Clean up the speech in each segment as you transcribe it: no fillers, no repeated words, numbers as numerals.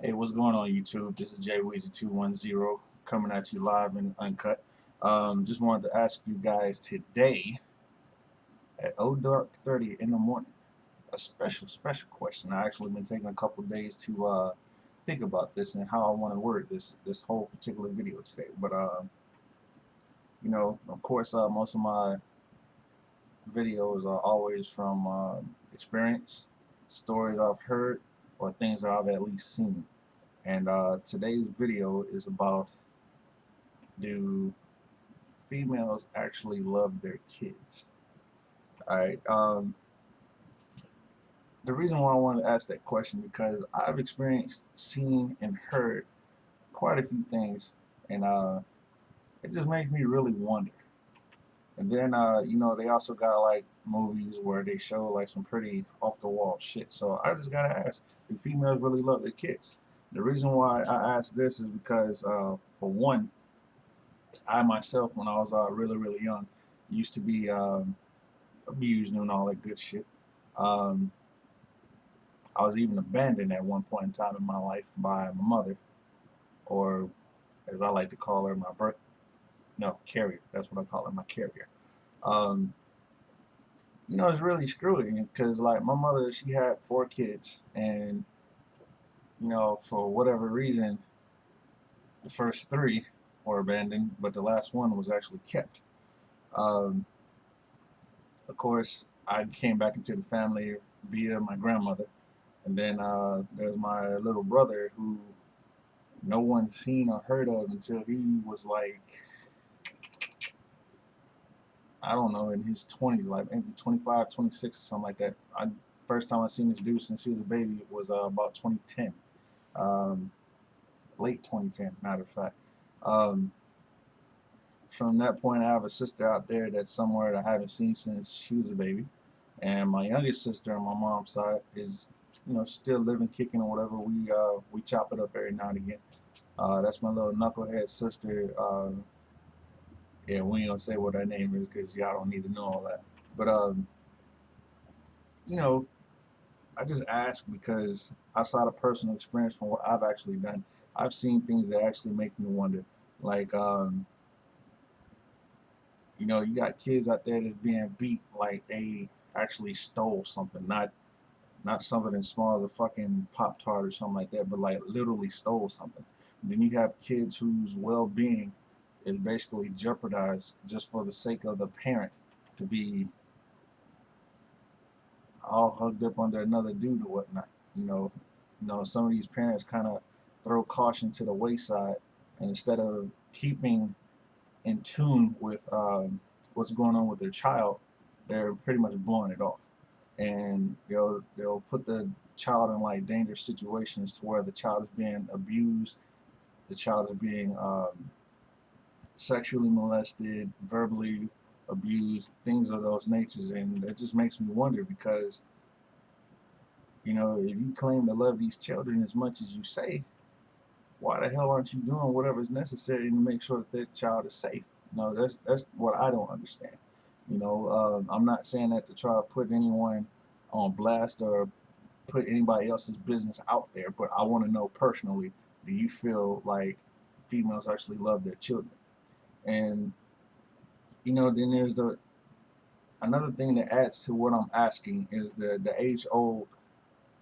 Hey, what's going on YouTube? This is Jay Weezy 210 coming at you live and uncut. Just wanted to ask you guys today at dark 30 in the morning a special question. I actually been taking a couple days to think about this and how I want to word this whole particular video today. But of course, most of my videos are always from experience, stories I've heard, or things that I've at least seen. And today's video is about, do females actually love their kids? All right. The reason why I wanted to ask that question because I've experienced, seen, and heard quite a few things, and it just makes me really wonder. And then they also got like movies where they show like some pretty off the wall shit. So I just gotta ask, do females really love their kids? The reason why I ask this is because, for one, I myself, when I was really young, used to be abused and all that good shit. Um, I was even abandoned at one point in time in my life by my mother, or as I like to call her, my birth, no, carrier. That's what I call her, my carrier. Um, it's really screwy because, like, my mother, she had four kids, and for whatever reason, the first three were abandoned, but the last one was actually kept. Um, of course, I came back into the family via my grandmother. And then there's my little brother who no one seen or heard of until he was like, I don't know, in his 20s, like maybe 25, 26 or something like that. First time I seen this dude since he was a baby was about 2010, um, late 2010, matter of fact. Um, from that point, I have a sister out there that's somewhere that I haven't seen since she was a baby. And my youngest sister on my mom's side is, still living, kicking, or whatever. We chop it up every now and again. That's my little knucklehead sister. Yeah, we ain't gonna say what her name is because y'all don't need to know all that. But you know, I just ask because outside of personal experience from what I've actually done, I've seen things that actually make me wonder. Like, you got kids out there that's being beat like they actually stole something, not something as small as a fucking Pop Tart or something like that, but like literally stole something. And then you have kids whose well being is basically jeopardized just for the sake of the parent to be all hugged up under another dude or whatnot. Some of these parents kind of throw caution to the wayside, and instead of keeping in tune with what's going on with their child, they're pretty much blowing it off, and they'll put the child in like dangerous situations to where the child is being abused, the child is being sexually molested, verbally abused, things of those natures, and it just makes me wonder because if you claim to love these children as much as you say, why the hell aren't you doing whatever is necessary to make sure that that child is safe? That's what I don't understand. I'm not saying that to try to put anyone on blast or put anybody else's business out there, but I want to know personally, do you feel like females actually love their children? And then there's the another thing that adds to what I'm asking is the age old,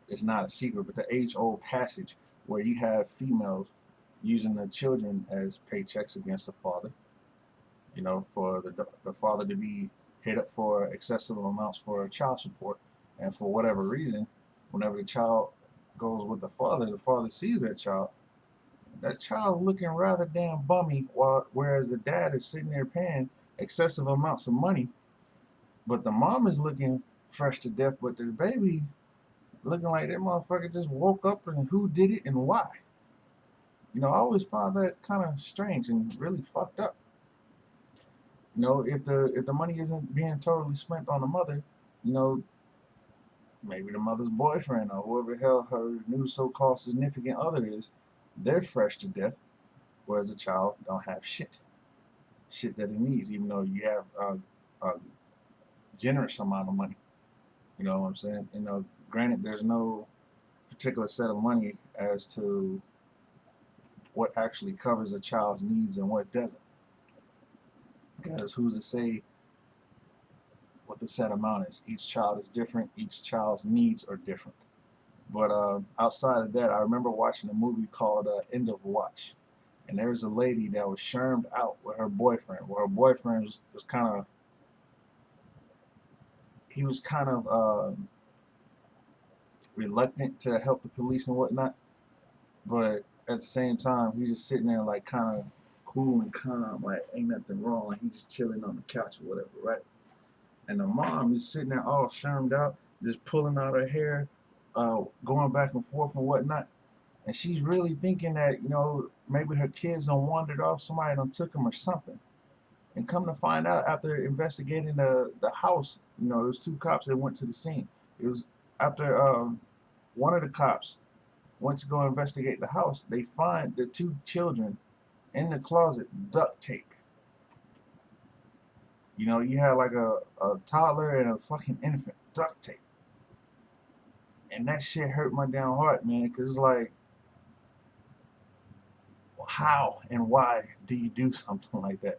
it's not a secret, but the age old passage where you have females using the children as paychecks against the father, for the father to be hit up for excessive amounts for child support. And for whatever reason, whenever the child goes with the father sees that child looking rather damn bummy, whereas the dad is sitting there paying excessive amounts of money, but the mom is looking fresh to death, but the baby looking like that motherfucker just woke up and who did it and why. I always found that kind of strange and really fucked up. If the money isn't being totally spent on the mother, you know, maybe the mother's boyfriend or whoever the hell her new so-called significant other is, they're fresh to death, whereas the child don't have shit that it needs, even though you have a generous amount of money. You know what I'm saying? Granted, there's no particular set of money as to what actually covers a child's needs and what doesn't. Because who's to say what the set amount is? Each child is different. Each child's needs are different. But outside of that, I remember watching a movie called End of Watch. And there's a lady that was shermed out with her boyfriend. Well, her boyfriend was kind of, he was kind of reluctant to help the police and whatnot. But at the same time, he's just sitting there like kind of cool and calm, like ain't nothing wrong. Like he's just chilling on the couch or whatever, right? And the mom is sitting there all shermed out, just pulling out her hair, going back and forth and whatnot. And she's really thinking that, maybe her kids done wandered off, somebody done took them or something. And come to find out after investigating the house, there was two cops that went to the scene. It was after one of the cops went to go investigate the house, they find the two children in the closet, duct tape. You had like a toddler and a fucking infant, duct tape. And that shit hurt my damn heart, man, because it's like, how and why do you do something like that?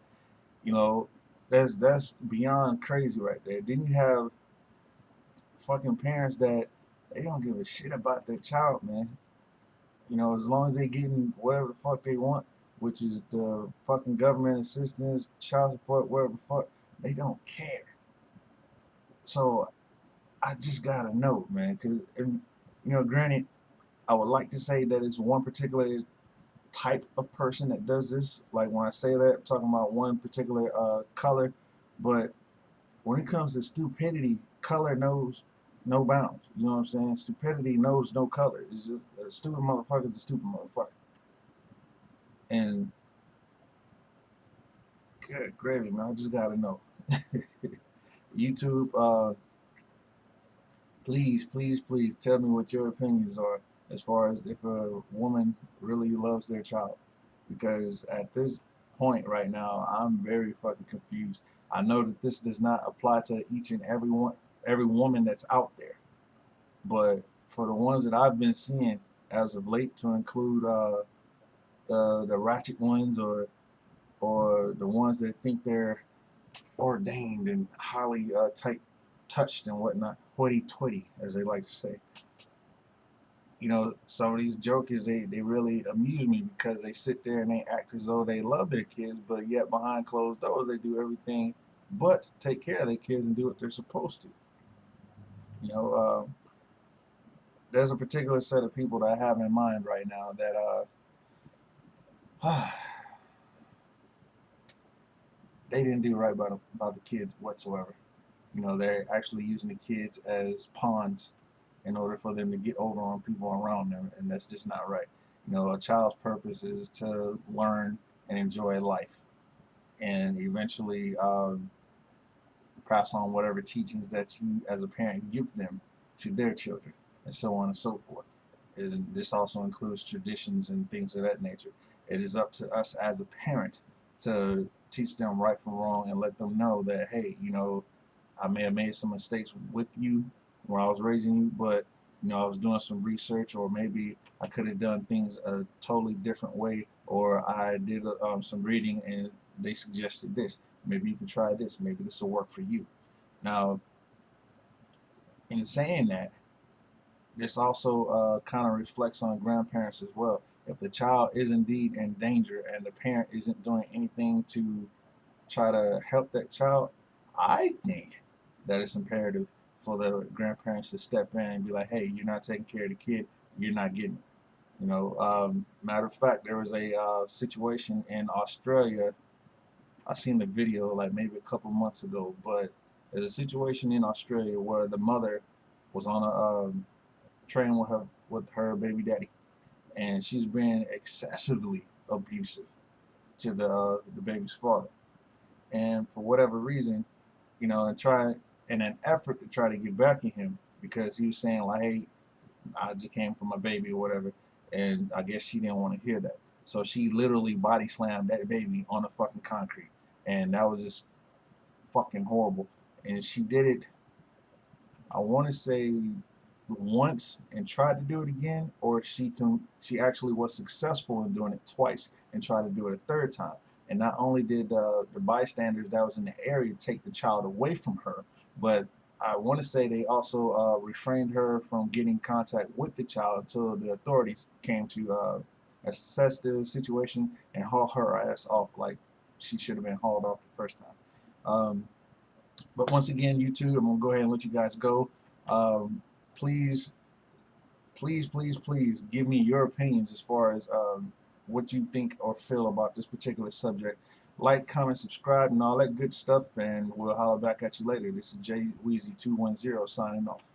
That's beyond crazy right there. Then you have fucking parents that they don't give a shit about their child, man. As long as they getting whatever the fuck they want, which is the fucking government assistance, child support, whatever the fuck, they don't care. So I just gotta know, man, because granted, I would like to say that it's one particular type of person that does this. Like when I say that, I'm talking about one particular color, but when it comes to stupidity, color knows no bounds. You know what I'm saying? Stupidity knows no color. It's just a stupid motherfucker's a stupid motherfucker. And good gravy, man. I just gotta know. YouTube, please, please, please tell me what your opinions are as far as if a woman really loves their child. Because at this point right now, I'm very fucking confused. I know that this does not apply to each and every woman that's out there. But for the ones that I've been seeing as of late, to include the ratchet ones or the ones that think they're ordained and highly touched and whatnot, hoity-toity, as they like to say. Some of these jokers, they really amuse me because they sit there and they act as though they love their kids, but yet behind closed doors they do everything but take care of their kids and do what they're supposed to. There's a particular set of people that I have in mind right now that they didn't do right by the kids whatsoever. They're actually using the kids as pawns in order for them to get over on people around them, and that's just not right. A child's purpose is to learn and enjoy life, and eventually pass on whatever teachings that you, as a parent, give them to their children, and so on and so forth. And this also includes traditions and things of that nature. It is up to us as a parent to teach them right from wrong and let them know that, hey, I may have made some mistakes with you when I was raising you, but I was doing some research, or maybe I could have done things a totally different way, or I did some reading and they suggested this. Maybe you can try this. Maybe this will work for you. Now, in saying that, this also kind of reflects on grandparents as well. If the child is indeed in danger and the parent isn't doing anything to try to help that child, I think that it's imperative for the grandparents to step in and be like, hey, you're not taking care of the kid, you're not getting it. Matter of fact, there was a situation in Australia. I seen the video like maybe a couple months ago, but there's a situation in Australia where the mother was on a train with her baby daddy, and she's been excessively abusive to the baby's father. And for whatever reason, in an effort to try to get back at him, because he was saying like, hey, I just came from my baby or whatever, and I guess she didn't want to hear that. So she literally body slammed that baby on the fucking concrete, and that was just fucking horrible. And she did it, I want to say, once and tried to do it again, or she actually was successful in doing it twice and tried to do it a third time. And not only did the bystanders that was in the area take the child away from her, but I want to say they also refrained her from getting contact with the child until the authorities came to assess the situation and haul her ass off like she should have been hauled off the first time. But once again, YouTube, I'm gonna go ahead and let you guys go. Please, please give me your opinions as far as what you think or feel about this particular subject. Like, comment, subscribe, and all that good stuff, and we'll holler back at you later. This is Jay Weezy 210 signing off.